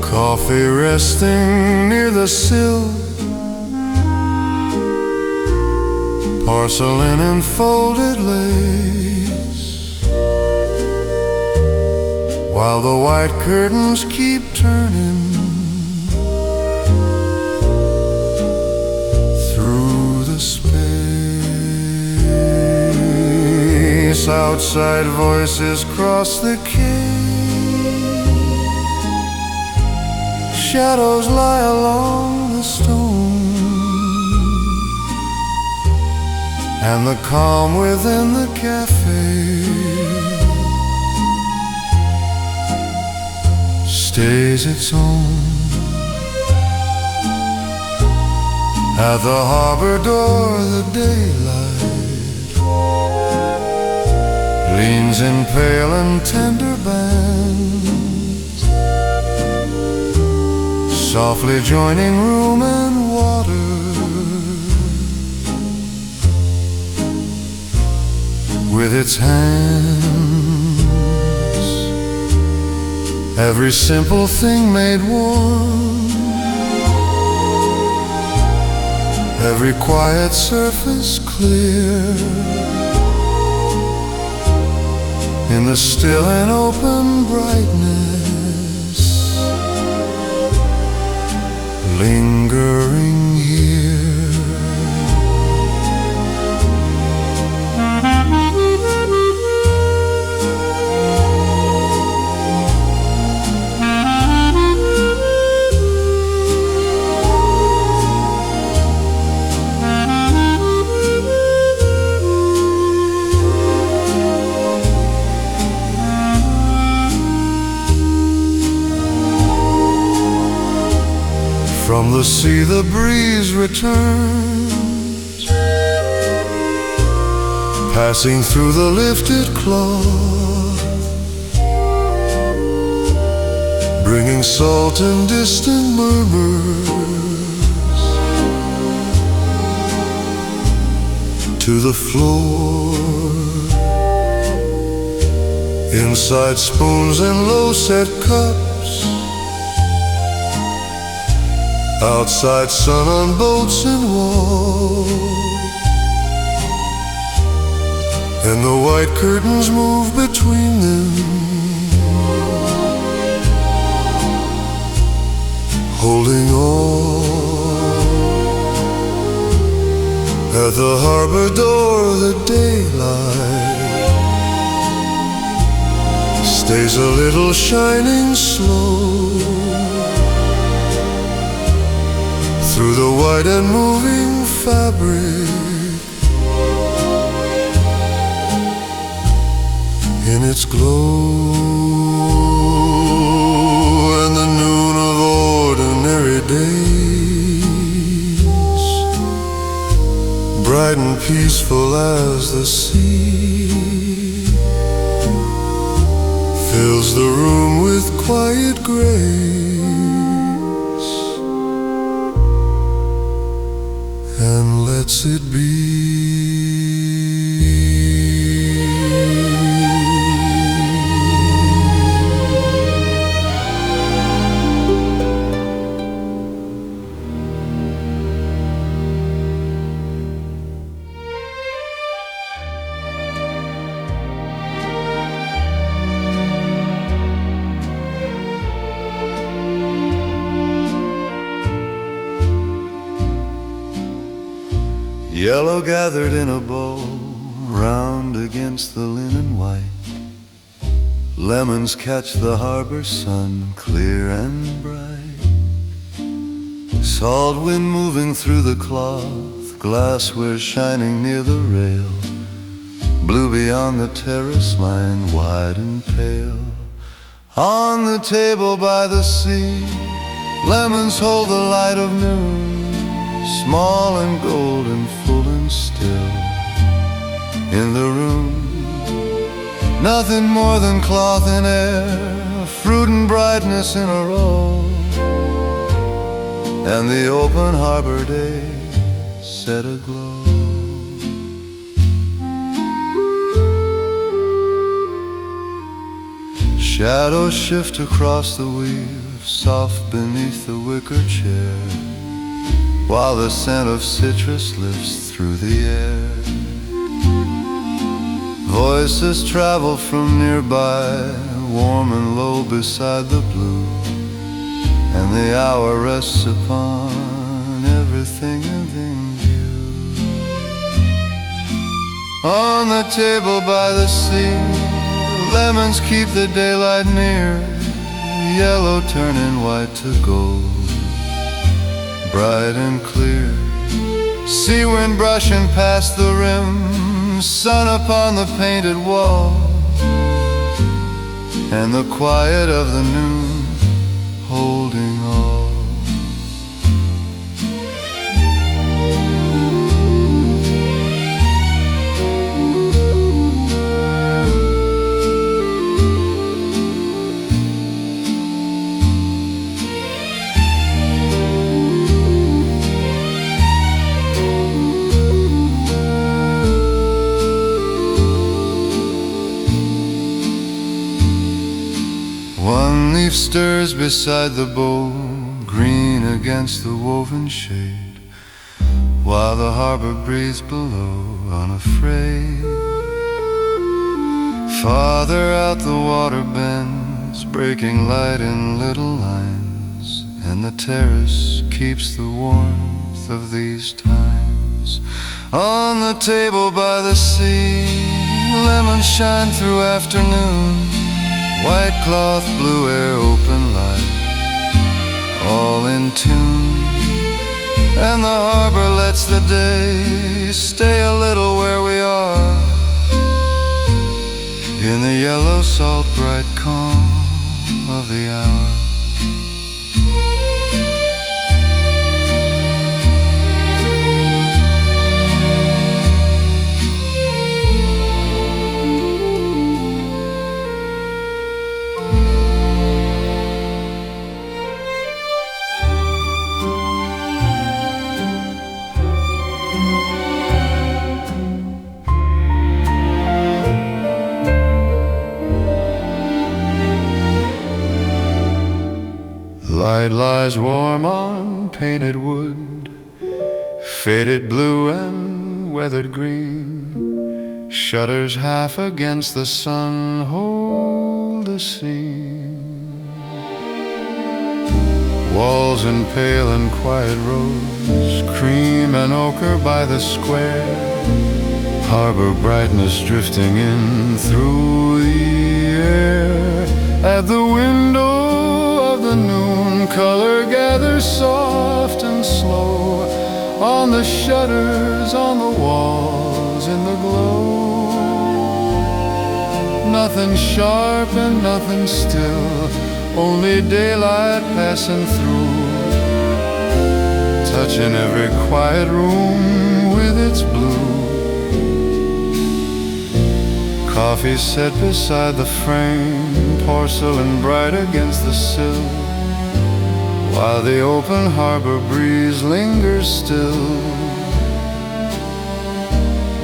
Coffee resting near the sill, porcelain and folded lace, while the white curtains keep turning through the space. Outside voices cross the quay, shadows lie along the stone, and the calm within the cafe stays its own. At the harbor door, the daylight leans in pale and tender bands, softly joining room and water, with its hands, every simple thing made warm, every quiet surface clear, in the still and open brightness, lingering here. From the sea the breeze returns, passing through the lifted cloth, bringing salt and distant murmurs to the floor. Inside spoons and low-set cups, Outside, sun on boats and walls, and the white curtains move between them, holding on. At the harbor door, the daylight stays a little shining slow through the white and moving fabric. In its glow and the noon of ordinary days, bright and peaceful as the sea, fills the room with quiet grace and lets it be. Yellow gathered in a bow, round against the linen white. Lemons catch the harbor sun, clear and bright. Salt wind moving through the cloth, glassware shining near the rail. Blue beyond the terrace line, wide and pale. On the table by the sea, lemons hold the light of noon, small and golden, full and still. In the room, nothing more than cloth and air, fruit and brightness in a row, and the open harbor day set aglow. Shadows shift across the weave, soft beneath the wicker chair, while the scent of citrus lifts through the air. Voices travel from nearby, warm and low beside the blue, and the hour rests upon everything within view. On the table by the sea, lemons keep the daylight near, yellow turning white to gold, bright and clear. Sea wind brushing past the rim, sun upon the painted wall, and the quiet of the noon holding all. One leaf stirs beside the bow, green against the woven shade, while the harbor breathes below, unafraid. Farther out the water bends, breaking light in little lines, and the terrace keeps the warmth of these times. On the table by the sea, lemons shine through afternoon, white cloth, blue air, open light, all in tune. And the harbor lets the day stay a little where we are, in the yellow salt bright calm of the hour. Sunlight lies warm on painted wood, faded blue and weathered green. Shutters half against the sun hold the scene. Walls in pale and quiet rose, cream and ochre by the square. Harbor brightness drifting in through the air. At the window of the noon, color gathers soft and slow on the shutters, on the walls, in the glow. Nothing sharp and nothing still, only daylight passing through, touching every quiet room with its blue. Coffee set beside the frame, porcelain bright against the sill, while the open harbor breeze lingers still.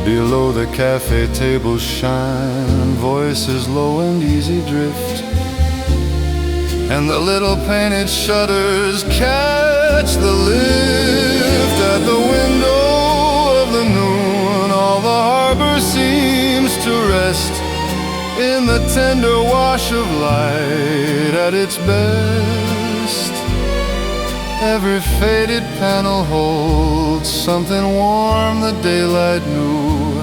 Below the cafe tables shine, voices low and easy drift, and the little painted shutters catch the lift. At the window of the noon, all the harbor seems to rest in the tender wash of light at its best. Every faded panel holds something warm the daylight knew,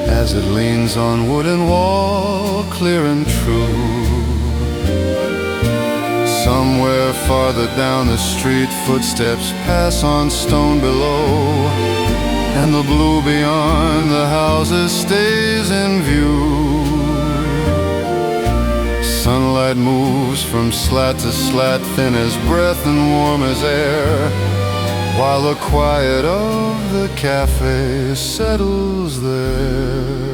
as it leans on wooden wall, clear and true. Somewhere farther down the street, footsteps pass on stone below, and the blue beyond the houses stays in view. Sunlight moves from slat to slat, thin as breath and warm as air, while the quiet of the cafe settles there.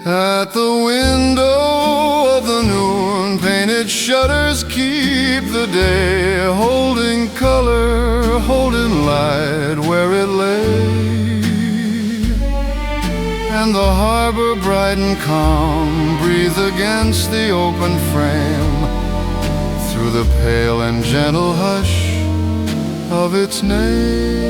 At the window of the noon, painted shutters keep the day, holding color, holding light where it lay. And the harbor bright and calm breathe against the open frame, through the pale and gentle hush of its name.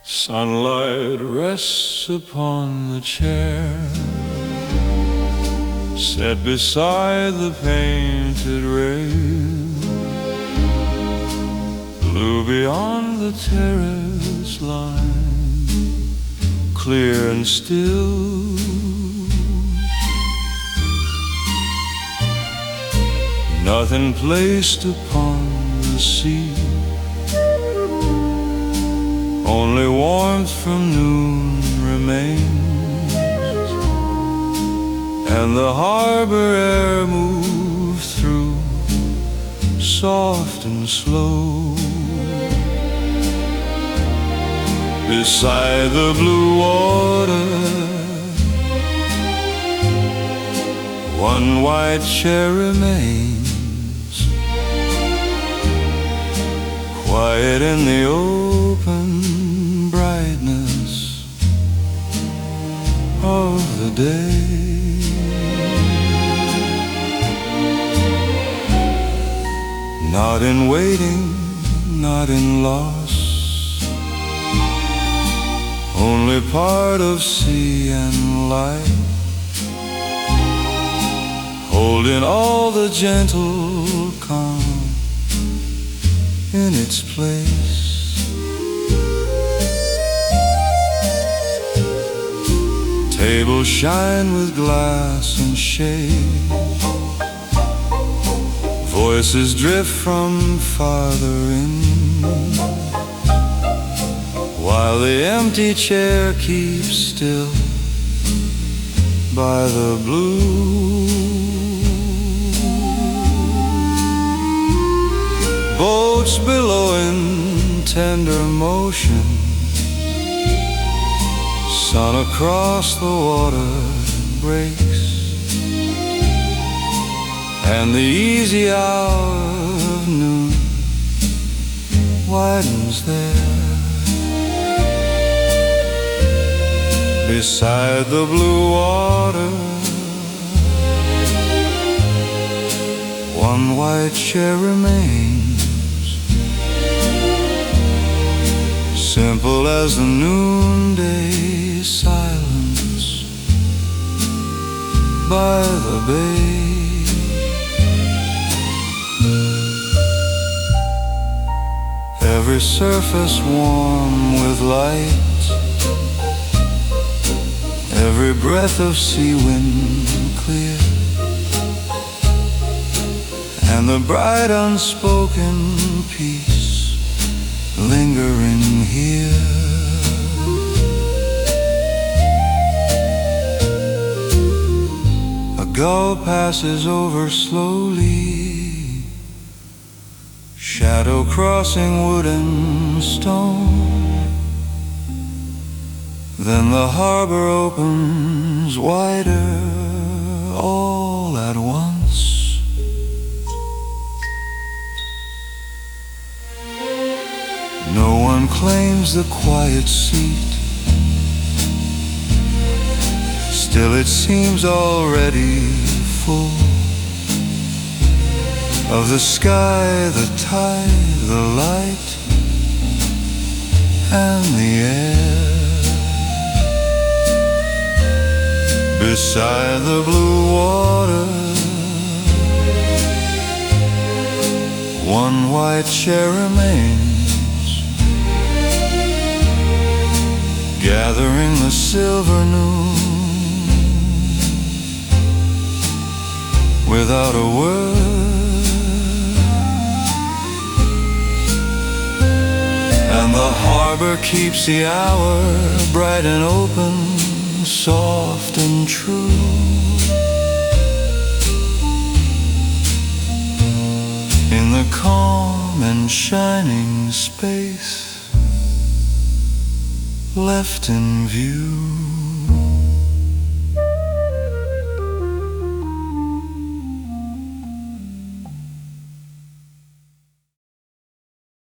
Sunlight rests upon the chair set beside the painted rail. Blue beyond the terrace line, clear and still. Nothing placed upon the sea, only warmth from noon remains, and the harbor air moves through, soft and slow. Beside the blue water, one white chair remains, quiet in the open brightness of the day. Not in waiting, not in loss, only part of sea and life, holding all the gentle calm in its place. Tables shine with glass and shade, voices drift from farther in, while the empty chair keeps still by the blue. Boats below in tender motion, sun across the water breaks, and the easy hour of noon widens there. Beside the blue water, one white chair remains, simple as the noonday silence by the bay. Every surface warm with light, every breath of sea wind clear, and the bright unspoken peace lingering here. A gull passes over slowly, shadow crossing wood and stone. Then the harbor opens wider all at once. No one claims the quiet seat, still it seems already full of the sky, the tide, the light, and the air. Beside the blue water, one white chair remains, gathering the silver noon. Without a word, and the harbor keeps the hour bright and open, soft and true. In the calm and shining space left in view.